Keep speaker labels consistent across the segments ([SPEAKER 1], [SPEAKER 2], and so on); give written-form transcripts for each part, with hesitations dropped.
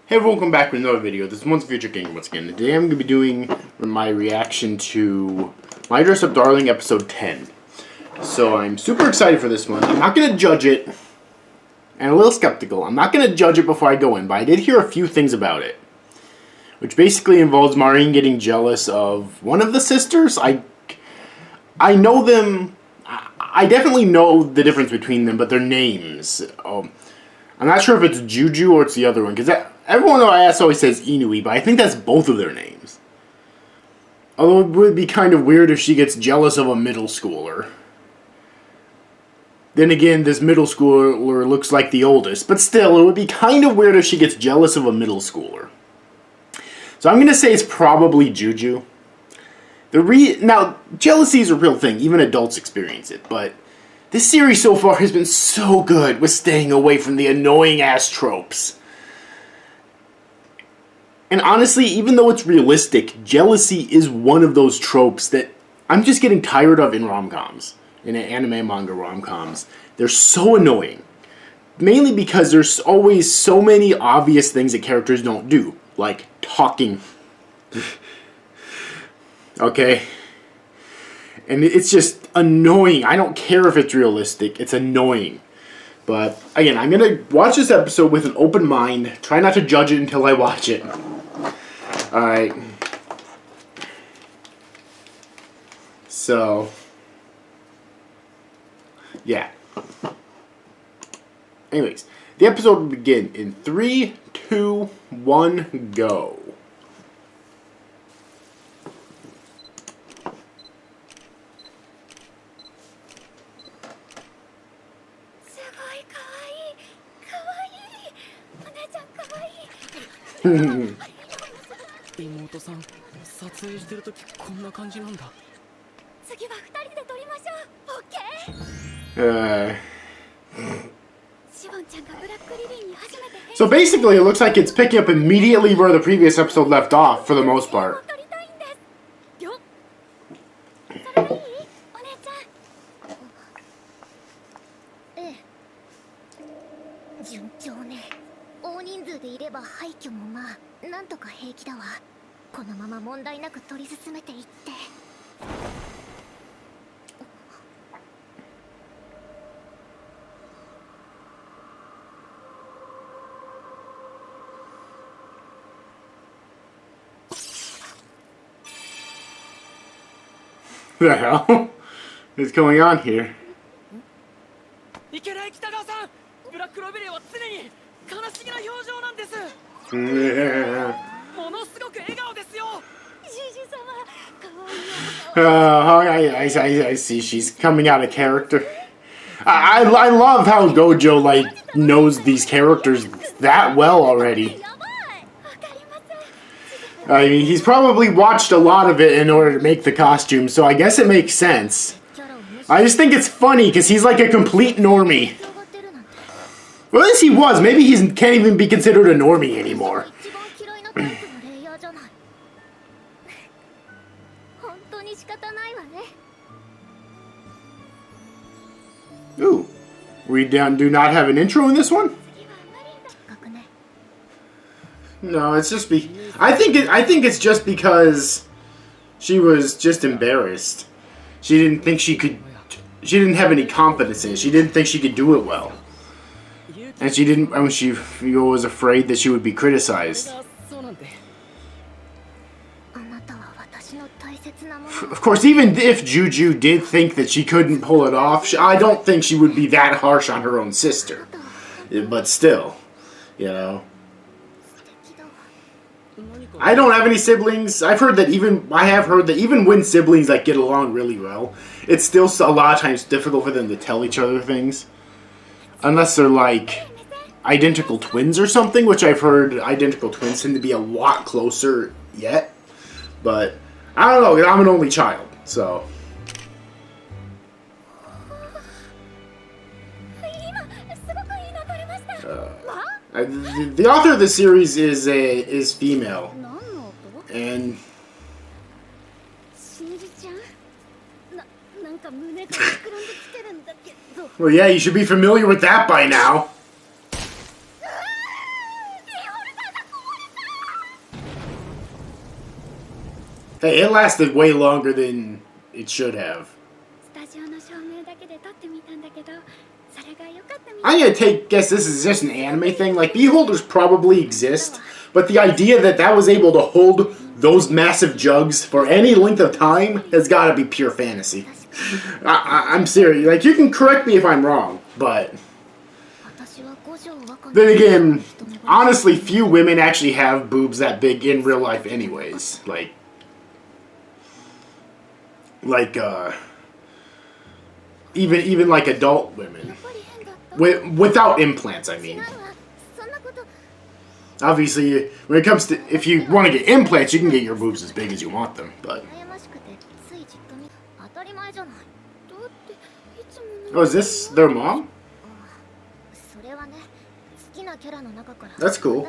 [SPEAKER 1] Hey everyone, welcome back with another video. This one's Future King once again. Today I'm going to be doing my reaction to My Dress Up Darling episode 10. So I'm super excited for this one. I'm not going to judge it, and a little skeptical. I'm not going to judge it before I go in, but I did hear a few things about it. Which basically involves Marin getting jealous of one of the sisters. I know them. I definitely know the difference between them, but their names. I'm not sure if it's Juju or it's the other one, because everyone always says Inui, but I think that's both of their names. Although it would be kind of weird if she gets jealous of a middle schooler. Then again, this middle schooler looks like the oldest, but still, it would be kind of weird if she gets jealous of a middle schooler. So I'm going to say it's probably Juju. Now, jealousy is a real thing, even adults experience it, but this series so far has been so good with staying away from the annoying-ass tropes. And honestly, even though it's realistic, jealousy is one of those tropes that I'm just getting tired of in rom-coms. In anime, manga rom-coms. They're so annoying. Mainly because there's always so many obvious things that characters don't do. Like talking. Okay? And it's just annoying. I don't care if it's realistic. It's annoying. But, again, I'm going to watch this episode with an open mind. Try not to judge it until I watch it. Alright. So. Yeah. Anyways. The episode will begin in 3, 2, 1, go. So basically, it looks like it's picking up immediately where the previous episode left off, for the most part. What the hell is going on here? I see. She's coming out of character. I love how Gojou, like, knows these characters that well already. I mean, he's probably watched a lot of it in order to make the costume, so I guess it makes sense. I just think it's funny, because he's like a complete normie. Well, at least he was. Maybe he can't even be considered a normie anymore. Ooh. We do not have an intro in this one? No, it's just I think it's just because she was just embarrassed. She didn't think she could. She didn't have any confidence in it. She didn't think she could do it well, and she didn't. I mean, she was afraid that she would be criticized. Of course, even if Juju did think that she couldn't pull it off, I don't think she would be that harsh on her own sister. But still, you know. I don't have any siblings. I have heard that even when siblings like get along really well, it's still a lot of times difficult for them to tell each other things. Unless they're like identical twins or something, which I've heard identical twins tend to be a lot closer yet. But I don't know, I'm an only child, so. The author of the series is female, and well, yeah, you should be familiar with that by now. Hey, it lasted way longer than it should have. I'm gonna guess this is just an anime thing. Like, beholders probably exist, but the idea that that was able to hold those massive jugs for any length of time has got to be pure fantasy. I'm serious. Like, you can correct me if I'm wrong, but then again, honestly, few women actually have boobs that big in real life, anyways. Even like adult women. Without implants, I mean. Obviously, when it comes to, if you want to get implants, you can get your boobs as big as you want them, but... Oh, is this their mom? That's cool.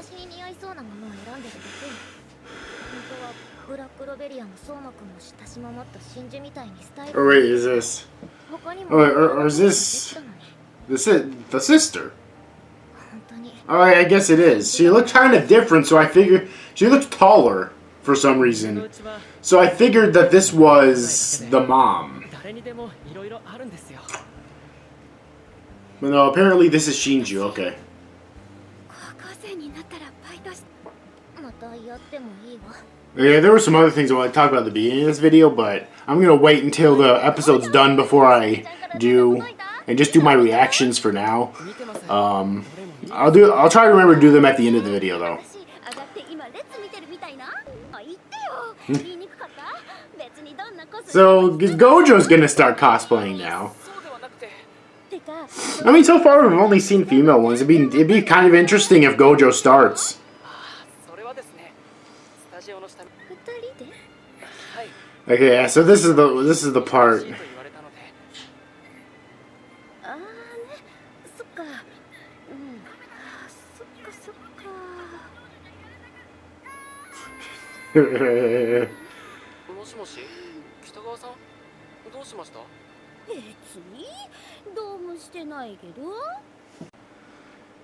[SPEAKER 1] Oh wait, is this... or is this... the sister? Oh, I guess it is. She looked kind of different, so I figured... She looked taller, for some reason. So I figured that this was the mom. But no, apparently this is Shinju, okay. Yeah, there were some other things I want to talk about at the beginning of this video, but I'm going to wait until the episode's done before I do... And just do my reactions for now. I'll try to remember to do them at the end of the video, though. So Gojou's gonna start cosplaying now. I mean, so far we've only seen female ones. It'd be kind of interesting if Gojou starts. Okay, yeah, so this is the part.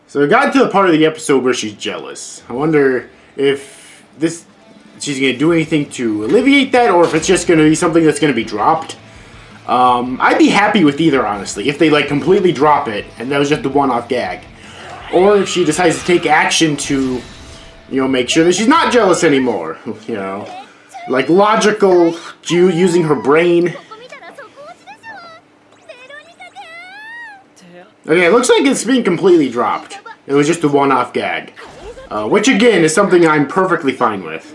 [SPEAKER 1] So we got to the part of the episode where she's jealous. I wonder if she's gonna do anything to alleviate that, or if it's just gonna be something that's gonna be dropped. I'd be happy with either, honestly, if they like completely drop it and that was just a one-off gag, or if she decides to take action to, you know, make sure that she's not jealous anymore. You know, like logical, using her brain. Okay, it looks like it's being completely dropped. It was just a one-off gag. Which, again, is something I'm perfectly fine with.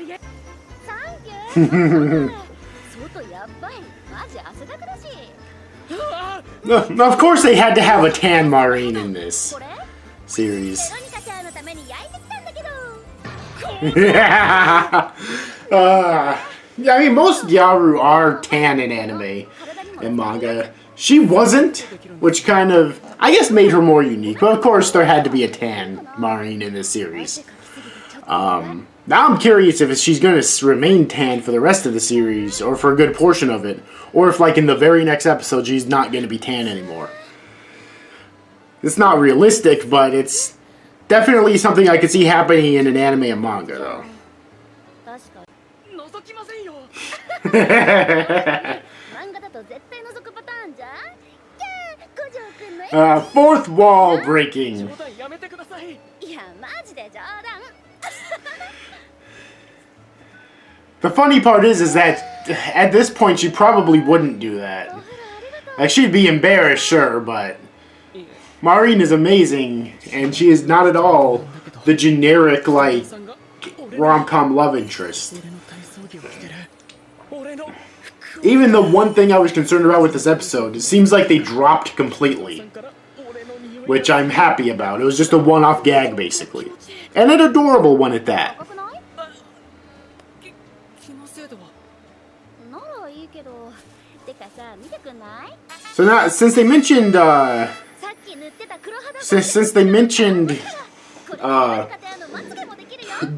[SPEAKER 1] Of course they had to have a tan Marin in this series. Yeah, I mean, most Gyaru are tan in anime and manga. She wasn't, which kind of, I guess, made her more unique. But of course, there had to be a tan Marin in this series. Now I'm curious if she's going to remain tan for the rest of the series, or for a good portion of it, or if, like, in the very next episode, she's not going to be tan anymore. It's not realistic, but it's definitely something I could see happening in an anime and manga, though. Fourth wall breaking. The funny part is that at this point she probably wouldn't do that. Like, she'd be embarrassed, sure, but Marin is amazing, and she is not at all the generic, like, rom-com love interest. Even the one thing I was concerned about with this episode, it seems like they dropped completely. Which I'm happy about. It was just a one-off gag, basically. And an adorable one at that. So now, since they mentioned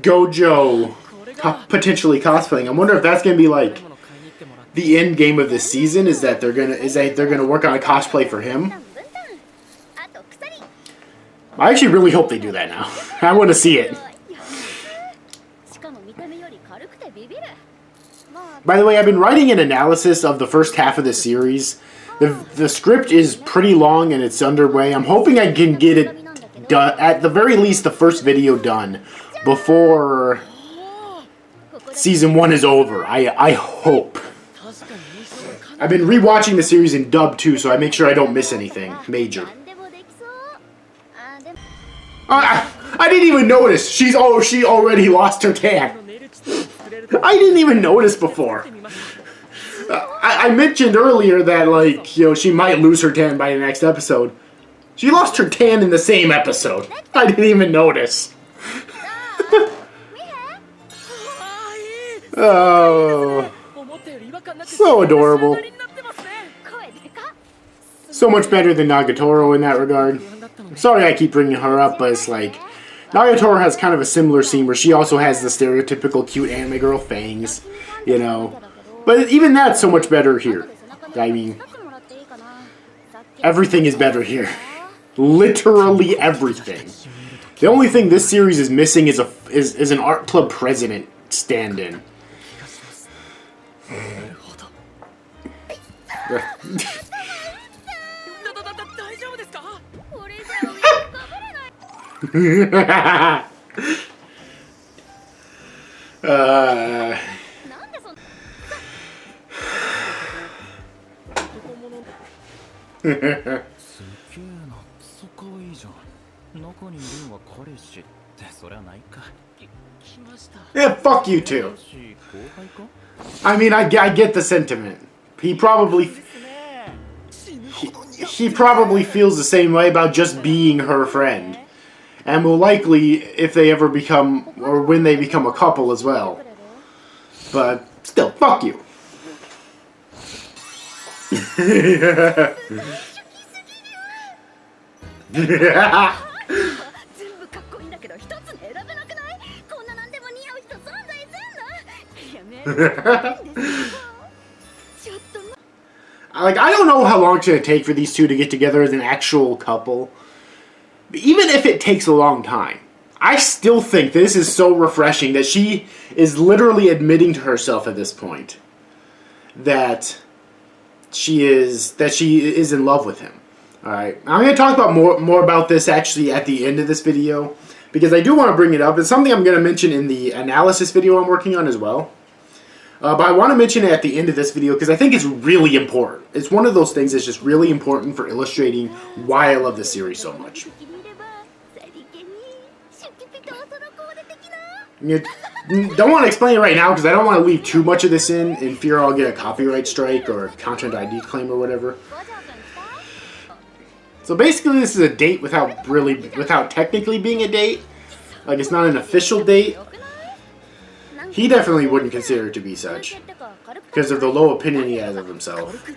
[SPEAKER 1] Gojou potentially cosplaying, I wonder if that's gonna be like the end game of this season. Is that they're gonna work on a cosplay for him? I actually really hope they do that now. I want to see it. By the way, I've been writing an analysis of the first half of the series. The script is pretty long and it's underway. I'm hoping I can get it done, at the very least the first video done, before Season 1 is over. I hope. I've been rewatching the series in dub too, so I make sure I don't miss anything major. I didn't even notice. She already lost her tan. I didn't even notice before. I mentioned earlier that, like, you know, she might lose her tan by the next episode. She lost her tan in the same episode. I didn't even notice. Oh, so adorable. So much better than Nagatoro in that regard. I'm sorry I keep bringing her up, but it's like, Nagatoro has kind of a similar scene where she also has the stereotypical cute anime girl fangs, you know. But even that's so much better here. I mean, everything is better here. Literally everything. The only thing this series is missing is an art club president stand-in. Yeah, fuck you too. I mean, I get the sentiment. He probably feels the same way about just being her friend. And will likely, if they ever become, or when they become a couple as well. But still, fuck you. Like, I don't know how long it's going to take for these two to get together as an actual couple. But even if it takes a long time, I still think this is so refreshing that she is literally admitting to herself at this point that she is in love with him. Alright, I'm going to talk about more about this actually at the end of this video, because I do want to bring it up. It's something I'm going to mention in the analysis video I'm working on as well. But I want to mention it at the end of this video because I think it's really important. It's one of those things that's just really important for illustrating why I love this series so much. Don't want to explain it right now because I don't want to leave too much of this in fear I'll get a copyright strike or a content ID claim or whatever. So basically this is a date without technically being a date. Like, it's not an official date. He definitely wouldn't consider it to be such because of the low opinion he has of himself.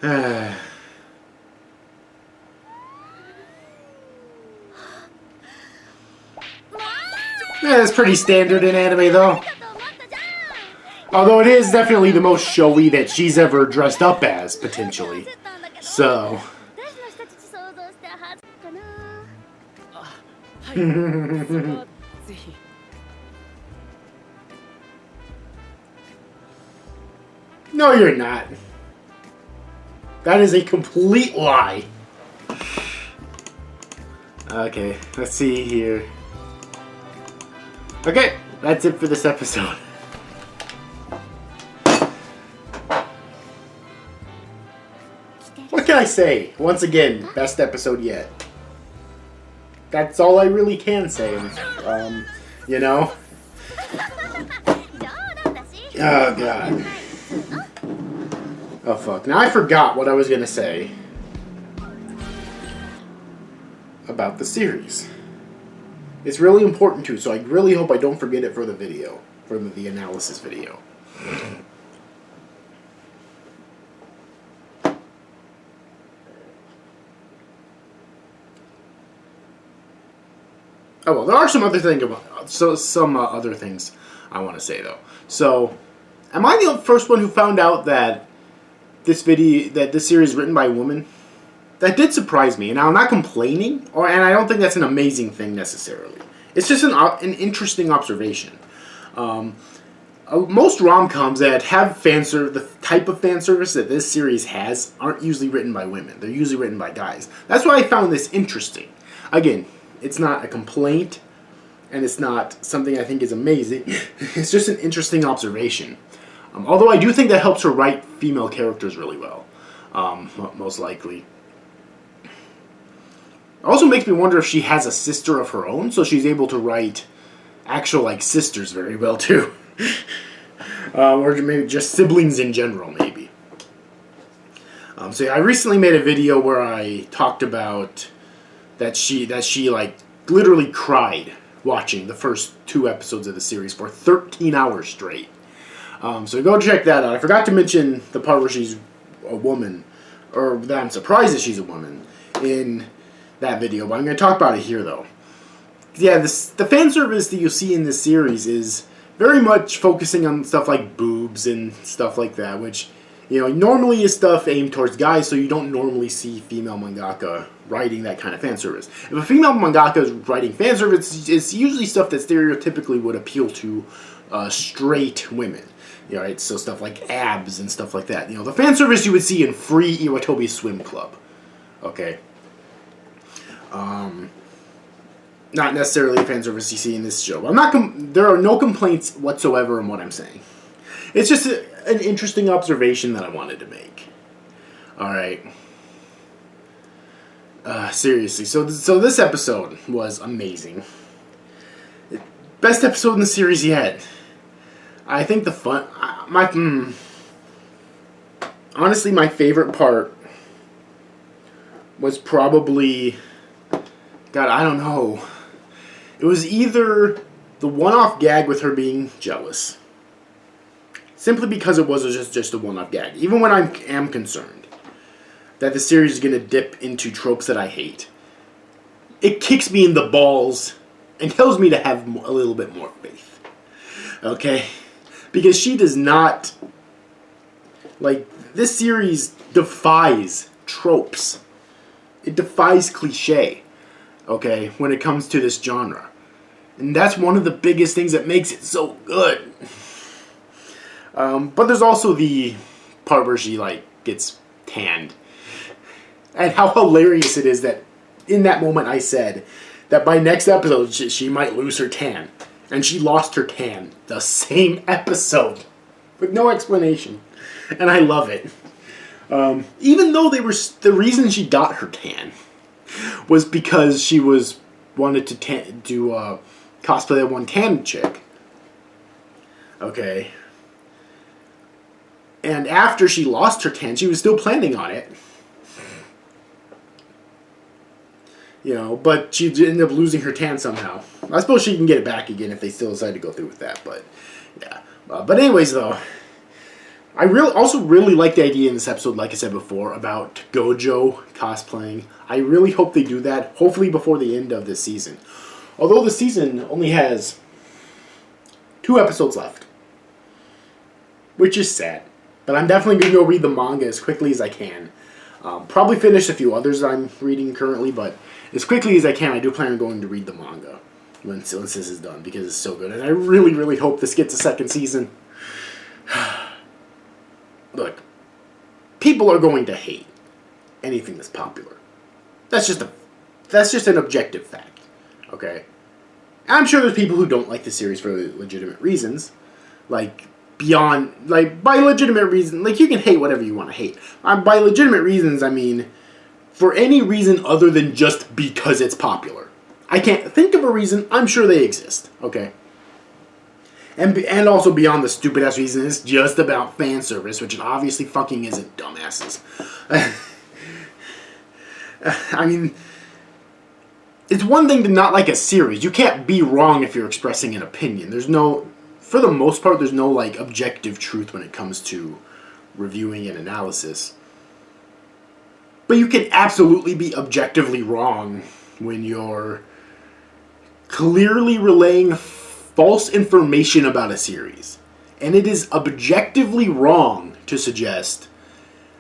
[SPEAKER 1] Yeah. Yeah, that's pretty standard in anime though. Although it is definitely the most showy that she's ever dressed up as, potentially. So. No, you're not. That is a complete lie. Okay, let's see here. Okay, that's it for this episode. What can I say? Once again, best episode yet. That's all I really can say. You know? Oh, God. Oh, fuck. Now I forgot what I was going to say about the series. It's really important, too, so I really hope I don't forget it for the video, for the analysis video. Oh, well, there are some other things other things I want to say though. So, am I the first one who found out that this series is written by a woman? that did surprise me. And now I'm not complaining, and I don't think that's an amazing thing necessarily. It's just an interesting observation. Most rom-coms that have the type of fan service that this series has aren't usually written by women. They're usually written by guys. That's why I found this interesting. Again, it's not a complaint, and it's not something I think is amazing. It's just an interesting observation. Although I do think that helps her write female characters really well, most likely. It also makes me wonder if she has a sister of her own, so she's able to write actual, like, sisters very well, too. Or maybe just siblings in general, maybe. So yeah, I recently made a video where I talked about that she like literally cried watching the first 2 episodes of the series for 13 hours straight. So go check that out. I forgot to mention the part where she's a woman, or that I'm surprised that she's a woman in that video, but I'm going to talk about it here though. Yeah, the fan service that you see in this series is very much focusing on stuff like boobs and stuff like that, which, you know, normally is stuff aimed towards guys, so you don't normally see female mangaka writing that kind of fan service. If a female mangaka is writing fan service, it's usually stuff that stereotypically would appeal to straight women. You know, right? So stuff like abs and stuff like that. You know, the fan service you would see in Free Iwatobi Swim Club. Okay. Not necessarily fan service you see in this show. There are no complaints whatsoever in what I'm saying. It's just an interesting observation that I wanted to make. Alright. Seriously. So this episode was amazing. Best episode in the series yet. I think the fun... honestly, my favorite part was probably... God, I don't know. It was either the one-off gag with her being jealous. Simply because it was just a one-off gag. Even when I am concerned that the series is going to dip into tropes that I hate, it kicks me in the balls and tells me to have a little bit more faith. Okay? Because she does not... Like, this series defies tropes. It defies cliche. Okay, when it comes to this genre. And that's one of the biggest things that makes it so good. But there's also the part where she, like, gets tanned. And how hilarious it is that in that moment I said that by next episode she might lose her tan. And she lost her tan the same episode. With no explanation. And I love it. Even though the reason she got her tan was because she wanted to do cosplay that one tan chick. Okay. And after she lost her tan, she was still planning on it. You know, but she ended up losing her tan somehow. I suppose she can get it back again if they still decide to go through with that, but yeah. But anyways, though, I also really like the idea in this episode, like I said before, about Gojou cosplaying. I really hope they do that, hopefully before the end of this season. Although the season only has 2 episodes left. Which is sad. But I'm definitely going to go read the manga as quickly as I can. Probably finish a few others I'm reading currently, but as quickly as I can, I do plan on going to read the manga once this is done, because it's so good. And I really, really hope this gets a second season. Look, people are going to hate anything that's popular. That's just an objective fact. Okay? I'm sure there's people who don't like the series for legitimate reasons. By legitimate reasons, like, you can hate whatever you want to hate. By legitimate reasons, I mean for any reason other than just because it's popular. I can't think of a reason. I'm sure they exist. Okay? And also beyond the stupid-ass reason, it's just about fan service, which it obviously fucking isn't, dumbasses. I mean, it's one thing to not like a series. You can't be wrong if you're expressing an opinion. For the most part, there's no, like, objective truth when it comes to reviewing and analysis. But you can absolutely be objectively wrong when you're clearly relaying false information about a series. And it is objectively wrong to suggest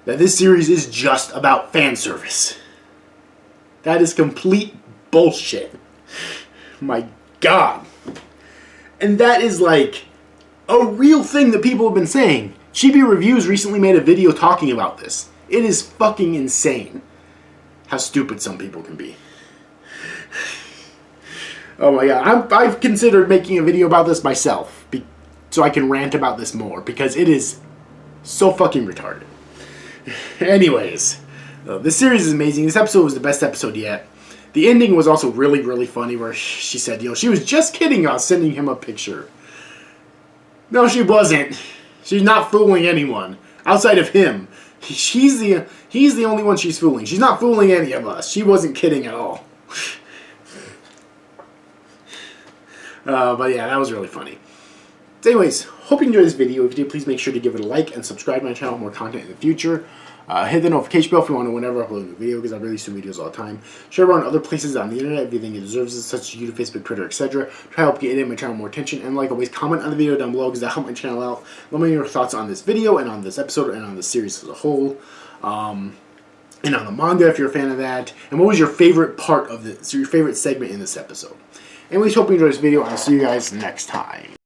[SPEAKER 1] that this series is just about fan service. That is complete bullshit. My God. And that is like a real thing that people have been saying. Chibi Reviews recently made a video talking about this. It is fucking insane how stupid some people can be. Oh my God. I've considered making a video about this myself so I can rant about this more because it is so fucking retarded. Anyways, this series is amazing. This episode was the best episode yet. The ending was also really, really funny where she said, she was just kidding about sending him a picture. No, she wasn't. She's not fooling anyone outside of him. He's the only one she's fooling. She's not fooling any of us. She wasn't kidding at all. But yeah, that was really funny. So anyways, hope you enjoyed this video. If you did, please make sure to give it a like and subscribe to my channel for more content in the future. Hit the notification bell if you want to know whenever I upload a new video, because I release new videos all the time. Share it around other places on the internet if you think it deserves it, such as YouTube, Facebook, Twitter, etc. Try to help get my channel more attention, and like always, comment on the video down below because that helps my channel out. Let me know your thoughts on this video and on this episode and on the series as a whole. And on the manga if you're a fan of that. And what was your favorite part of this, your favorite segment in this episode? Anyways, hope you enjoyed this video, and I'll see you guys next time.